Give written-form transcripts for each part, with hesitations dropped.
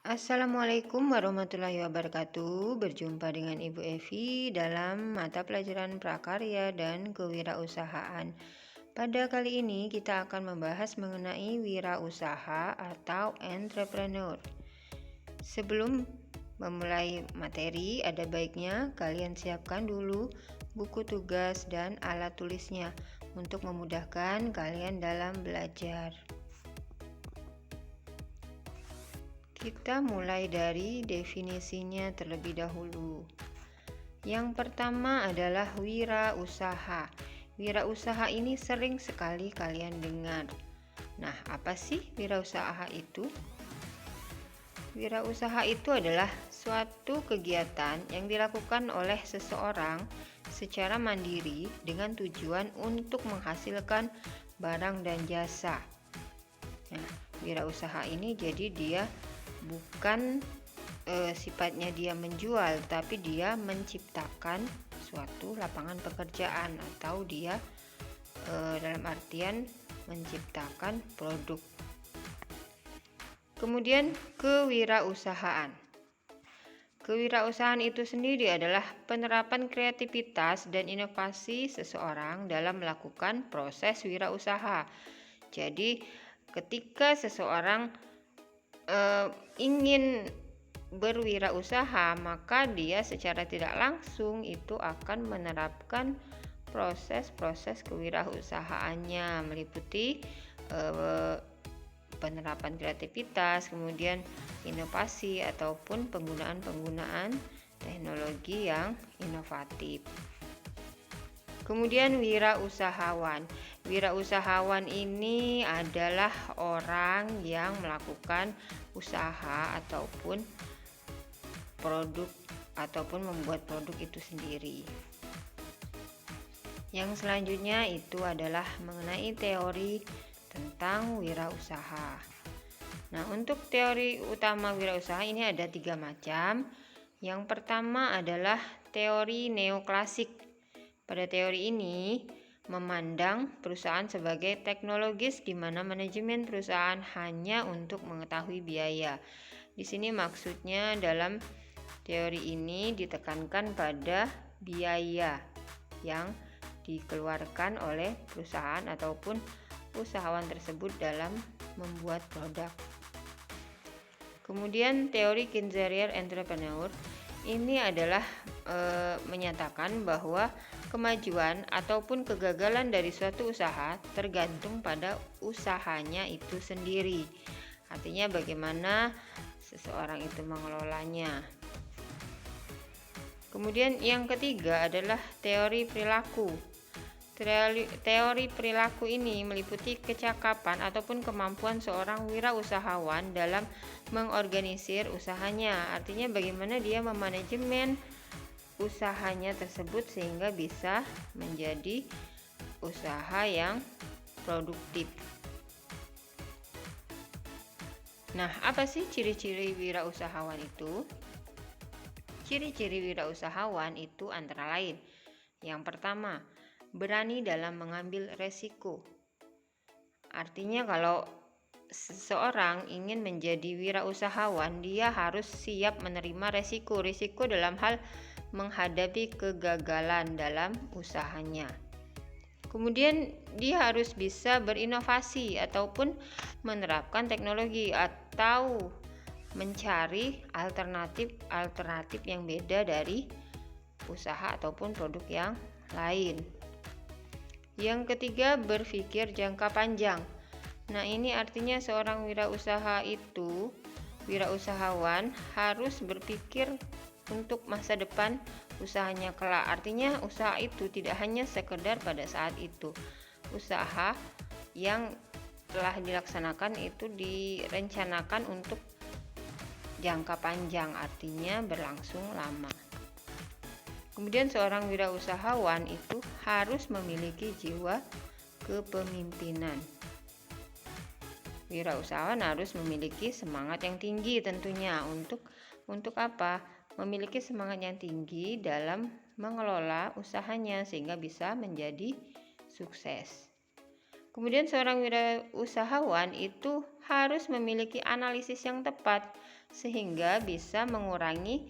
Assalamualaikum warahmatullahi wabarakatuh. Berjumpa dengan Ibu Evi dalam mata pelajaran prakarya dan kewirausahaan. Pada kali ini kita akan membahas mengenai wirausaha atau entrepreneur. Sebelum memulai materi, ada baiknya kalian siapkan dulu buku tugas dan alat tulisnya untuk memudahkan kalian dalam belajar. Kita mulai dari definisinya terlebih dahulu. Yang pertama adalah wirausaha. Wirausaha ini sering sekali kalian dengar. Nah, apa sih wirausaha itu? Wirausaha itu adalah suatu kegiatan yang dilakukan oleh seseorang secara mandiri dengan tujuan untuk menghasilkan barang dan jasa. Nah, wirausaha ini jadi dia bukan sifatnya dia menjual, tapi dia menciptakan suatu lapangan pekerjaan atau dia dalam artian menciptakan produk. Kemudian kewirausahaan. Kewirausahaan itu sendiri adalah penerapan kreativitas dan inovasi seseorang dalam melakukan proses wirausaha. Jadi, ketika seseorang ingin berwirausaha, maka dia secara tidak langsung itu akan menerapkan proses-proses kewirausahaannya, meliputi penerapan kreativitas, kemudian inovasi ataupun penggunaan teknologi yang inovatif. Kemudian wirausahawan. Wirausahawan ini adalah orang yang melakukan usaha ataupun produk ataupun membuat produk itu sendiri. Yang selanjutnya itu adalah mengenai teori tentang wirausaha. Nah, untuk teori utama wirausaha ini ada 3 macam. Yang pertama adalah teori neoklasik. Pada teori ini memandang perusahaan sebagai teknologis di mana manajemen perusahaan hanya untuk mengetahui biaya. Di sini maksudnya dalam teori ini ditekankan pada biaya yang dikeluarkan oleh perusahaan ataupun usahawan tersebut dalam membuat produk. Kemudian teori Kinzerier entrepreneur ini adalah menyatakan bahwa kemajuan ataupun kegagalan dari suatu usaha tergantung pada usahanya itu sendiri. Artinya bagaimana seseorang itu mengelolanya. Kemudian yang ketiga adalah teori perilaku. Teori perilaku ini meliputi kecakapan ataupun kemampuan seorang wirausahawan dalam mengorganisir usahanya. Artinya bagaimana dia memanajemen usahanya tersebut sehingga bisa menjadi usaha yang produktif. Nah, apa sih ciri-ciri wirausahawan itu? Ciri-ciri wirausahawan itu antara lain. Yang pertama, berani dalam mengambil resiko. Artinya kalau seseorang ingin menjadi wirausahawan, dia harus siap menerima resiko. Risiko dalam hal menghadapi kegagalan dalam usahanya. Kemudian dia harus bisa berinovasi ataupun menerapkan teknologi atau mencari alternatif yang beda dari usaha ataupun produk yang lain. Yang ketiga, berpikir jangka panjang. Nah, ini artinya seorang wirausahawan harus berpikir untuk masa depan usahanya kelak. Artinya usaha itu tidak hanya sekedar pada saat itu. Usaha yang telah dilaksanakan itu direncanakan untuk jangka panjang, artinya berlangsung lama. Kemudian seorang wirausahawan itu harus memiliki jiwa kepemimpinan. Wirausahawan harus memiliki semangat yang tinggi tentunya untuk apa? Memiliki semangat yang tinggi dalam mengelola usahanya sehingga bisa menjadi sukses. Kemudian seorang wirausahawan itu harus memiliki analisis yang tepat sehingga bisa mengurangi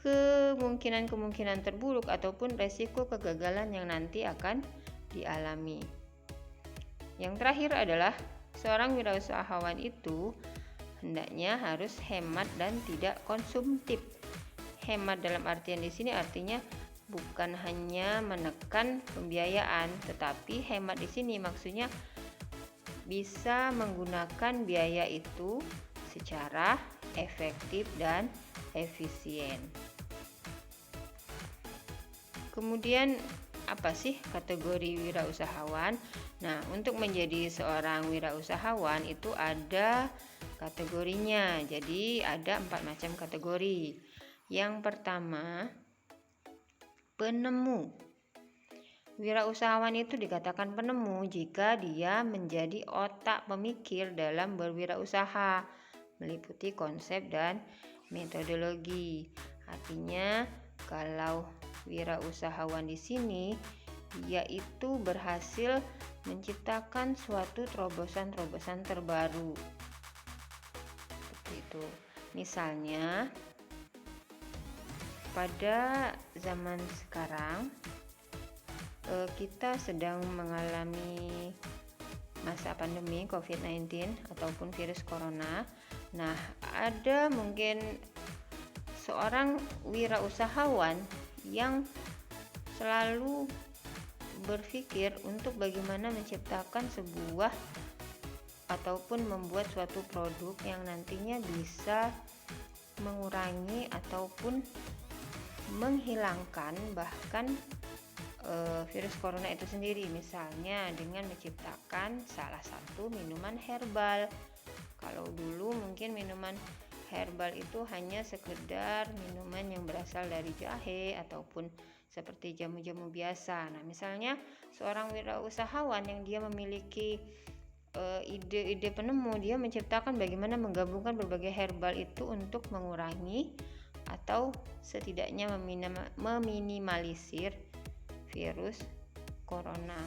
kemungkinan-kemungkinan terburuk ataupun resiko kegagalan yang nanti akan dialami. Yang terakhir adalah seorang wirausahawan itu hendaknya harus hemat dan tidak konsumtif. Hemat dalam artian di sini artinya bukan hanya menekan pembiayaan, tetapi hemat di sini maksudnya bisa menggunakan biaya itu secara efektif dan efisien. Kemudian apa sih kategori wirausahawan? Nah, untuk menjadi seorang wirausahawan itu ada kategorinya. Jadi ada 4 macam kategori. Yang pertama, penemu. Wirausahawan itu dikatakan penemu jika dia menjadi otak pemikir dalam berwirausaha, meliputi konsep dan metodologi. Artinya, kalau wirausahawan di sini yaitu berhasil menciptakan suatu terobosan-terobosan terbaru. Seperti itu. Misalnya, pada zaman sekarang kita sedang mengalami masa pandemi COVID-19 ataupun virus corona. Nah, ada mungkin seorang wirausahawan yang selalu berpikir untuk bagaimana menciptakan sebuah ataupun membuat suatu produk yang nantinya bisa mengurangi ataupun menghilangkan bahkan virus corona itu sendiri, misalnya dengan menciptakan salah satu minuman herbal. Kalau dulu mungkin minuman herbal itu hanya sekedar minuman yang berasal dari jahe ataupun seperti jamu-jamu biasa. Nah, misalnya seorang wirausahawan yang dia memiliki ide-ide penemu, dia menciptakan bagaimana menggabungkan berbagai herbal itu untuk mengurangi atau setidaknya meminimalisir virus corona.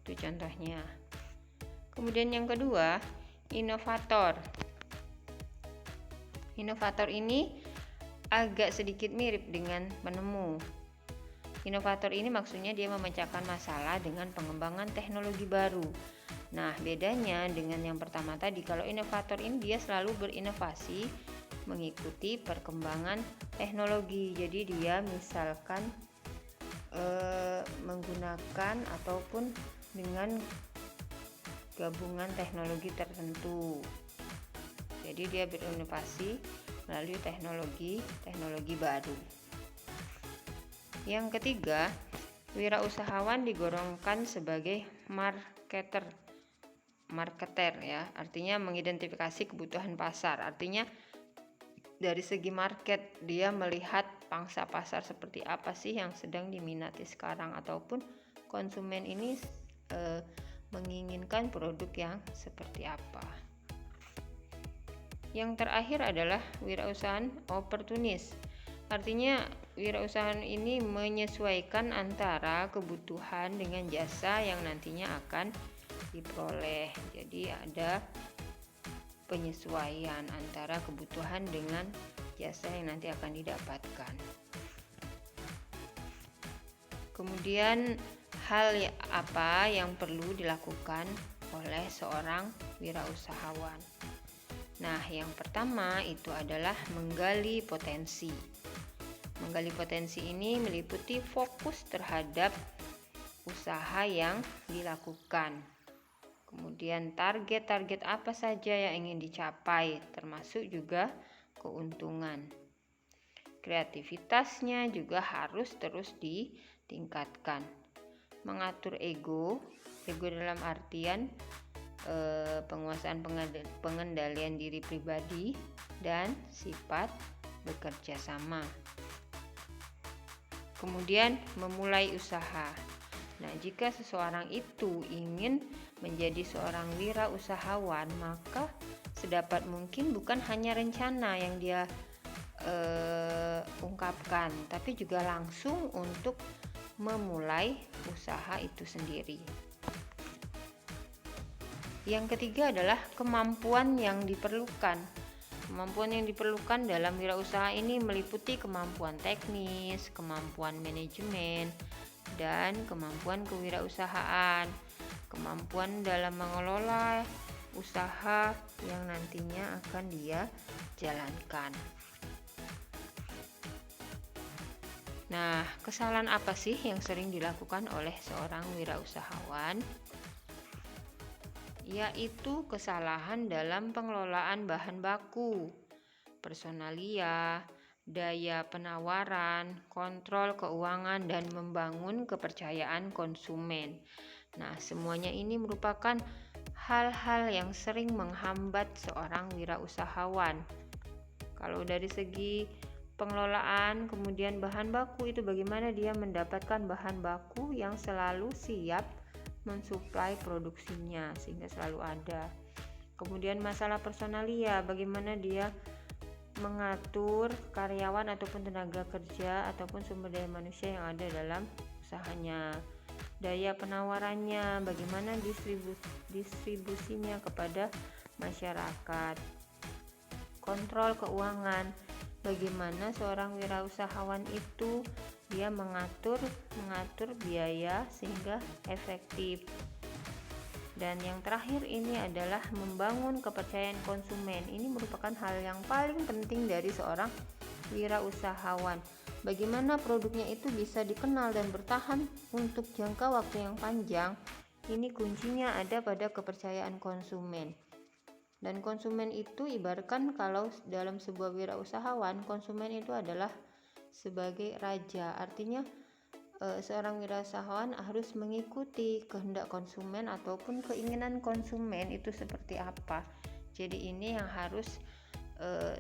Itu contohnya. Kemudian yang kedua, inovator. Inovator ini agak sedikit mirip dengan penemu. Inovator ini maksudnya dia memecahkan masalah dengan pengembangan teknologi baru. Nah, bedanya dengan yang pertama tadi, kalau inovator ini dia selalu berinovasi mengikuti perkembangan teknologi. Jadi dia misalkan menggunakan ataupun dengan gabungan teknologi tertentu. Jadi dia berinovasi melalui teknologi baru. Yang ketiga, wirausahawan digolongkan sebagai marketer ya, artinya mengidentifikasi kebutuhan pasar. Artinya dari segi market dia melihat pangsa pasar seperti apa sih yang sedang diminati sekarang ataupun konsumen ini menginginkan produk yang seperti apa. Yang terakhir adalah wirausahaan oportunis. Artinya wirausahaan ini menyesuaikan antara kebutuhan dengan jasa yang nantinya akan diperoleh. Jadi ada penyesuaian antara kebutuhan dengan jasa yang nanti akan didapatkan. Kemudian hal apa yang perlu dilakukan oleh seorang wirausahawan? Nah, yang pertama itu adalah menggali potensi. Menggali potensi ini meliputi fokus terhadap usaha yang dilakukan. Kemudian target-target apa saja yang ingin dicapai, termasuk juga keuntungan. Kreativitasnya juga harus terus ditingkatkan. Mengatur ego dalam artian penguasaan pengendalian diri pribadi dan sifat bekerja sama. Kemudian memulai usaha. Nah, jika seseorang itu ingin menjadi seorang wirausahawan, maka sedapat mungkin bukan hanya rencana yang dia ungkapkan, tapi juga langsung untuk memulai usaha itu sendiri. Yang ketiga adalah kemampuan yang diperlukan. Kemampuan yang diperlukan dalam wirausaha ini meliputi kemampuan teknis, kemampuan manajemen, dan kemampuan kewirausahaan. Kemampuan dalam mengelola usaha yang nantinya akan dia jalankan. Nah, kesalahan apa sih yang sering dilakukan oleh seorang wirausahawan? Yaitu kesalahan dalam pengelolaan bahan baku, personalia, daya penawaran, kontrol keuangan, dan membangun kepercayaan konsumen. Nah, semuanya ini merupakan hal-hal yang sering menghambat seorang wirausahawan. Kalau dari segi pengelolaan, kemudian bahan baku itu bagaimana dia mendapatkan bahan baku yang selalu siap mensuplai produksinya sehingga selalu ada. Kemudian masalah personalia, bagaimana dia mengatur karyawan ataupun tenaga kerja ataupun sumber daya manusia yang ada dalam usahanya. Daya penawarannya, bagaimana distribusinya kepada masyarakat. Kontrol keuangan, bagaimana seorang wirausahawan itu dia mengatur biaya sehingga efektif. Dan yang terakhir ini adalah membangun kepercayaan konsumen. Ini merupakan hal yang paling penting dari seorang wirausahawan. Bagaimana produknya itu bisa dikenal dan bertahan untuk jangka waktu yang panjang. Ini kuncinya ada pada kepercayaan konsumen. Dan konsumen itu ibaratkan kalau dalam sebuah wirausahawan, konsumen itu adalah sebagai raja. Artinya seorang wirausahawan harus mengikuti kehendak konsumen ataupun keinginan konsumen itu seperti apa. Jadi ini yang harus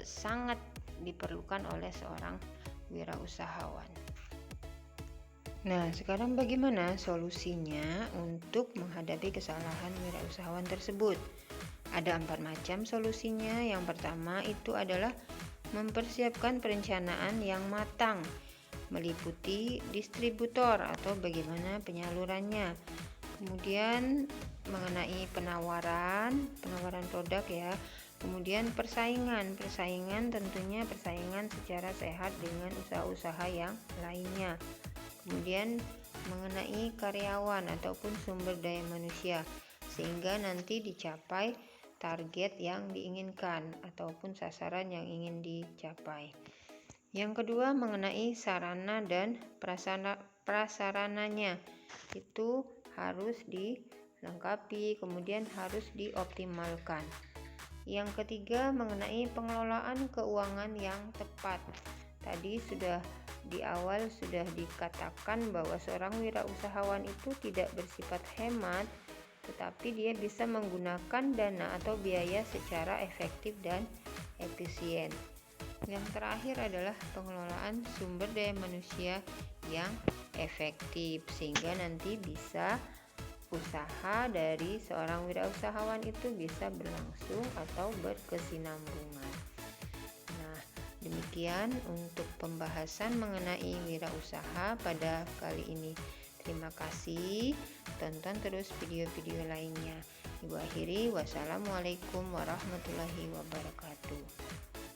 sangat diperlukan oleh seorang wirausahawan. Nah, sekarang bagaimana solusinya untuk menghadapi kesalahan wirausahawan tersebut? Ada 4 macam solusinya. Yang pertama itu adalah mempersiapkan perencanaan yang matang, meliputi distributor atau bagaimana penyalurannya. Kemudian mengenai penawaran produk ya. Kemudian persaingan tentunya persaingan secara sehat dengan usaha-usaha yang lainnya. Kemudian mengenai karyawan ataupun sumber daya manusia sehingga nanti dicapai target yang diinginkan ataupun sasaran yang ingin dicapai. Yang kedua mengenai sarana dan prasarananya itu harus dilengkapi, kemudian harus dioptimalkan. Yang ketiga mengenai pengelolaan keuangan yang tepat. Tadi sudah di awal sudah dikatakan bahwa seorang wirausahawan itu tidak bersifat hemat, tetapi dia bisa menggunakan dana atau biaya secara efektif dan efisien. Yang terakhir adalah pengelolaan sumber daya manusia yang efektif sehingga nanti bisa usaha dari seorang wirausahawan itu bisa berlangsung atau berkesinambungan. Nah, demikian untuk pembahasan mengenai wirausaha pada kali ini. Terima kasih. Tonton terus video-video lainnya. Ibu akhiri, wassalamualaikum warahmatullahi wabarakatuh.